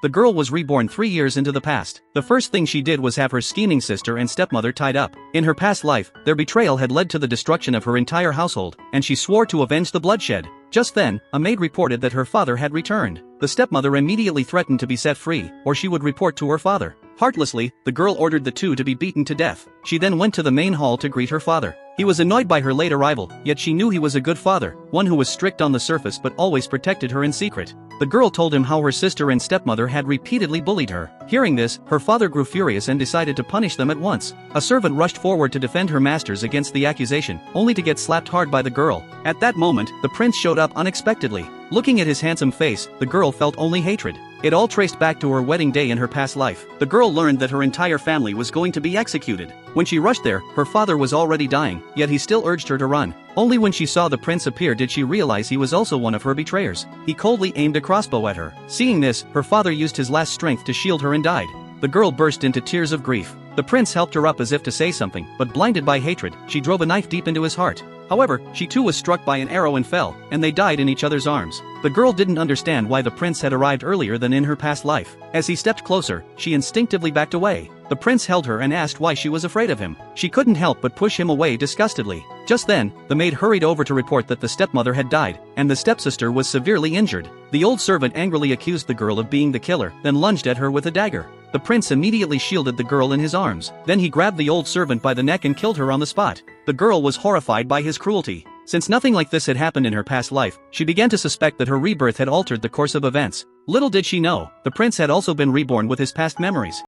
the girl was reborn 3 years into the past. The first thing she did was have her scheming sister and stepmother tied up. In her past life, their betrayal had led to the destruction of her entire household, and she swore to avenge the bloodshed. Just then, a maid reported that her father had returned. The stepmother immediately threatened to be set free, or she would report to her father. Heartlessly, the girl ordered the two to be beaten to death. She then went to the main hall to greet her father. He was annoyed by her late arrival, yet she knew he was a good father, one who was strict on the surface but always protected her in secret. The girl told him how her sister and stepmother had repeatedly bullied her. Hearing this, her father grew furious and decided to punish them at once. A servant rushed forward to defend her masters against the accusation, only to get slapped hard by the girl. At that moment, the prince showed up unexpectedly. Looking at his handsome face, the girl felt only hatred. It all traced back to her wedding day in her past life. The girl learned that her entire family was going to be executed. When she rushed there, her father was already dying, yet he still urged her to run. Only when she saw the prince appear did she realize he was also one of her betrayers. He coldly aimed a crossbow at her. Seeing this, her father used his last strength to shield her and died. The girl burst into tears of grief. The prince helped her up as if to say something, but blinded by hatred, she drove a knife deep into his heart. However, she too was struck by an arrow and fell, and they died in each other's arms. The girl didn't understand why the prince had arrived earlier than in her past life. As he stepped closer, she instinctively backed away. The prince held her and asked why she was afraid of him. She couldn't help but push him away disgustedly. Just then, the maid hurried over to report that the stepmother had died, and the stepsister was severely injured. The old servant angrily accused the girl of being the killer, then lunged at her with a dagger. The prince immediately shielded the girl in his arms. Then he grabbed the old servant by the neck and killed her on the spot. The girl was horrified by his cruelty. Since nothing like this had happened in her past life, she began to suspect that her rebirth had altered the course of events. Little did she know, the prince had also been reborn with his past memories.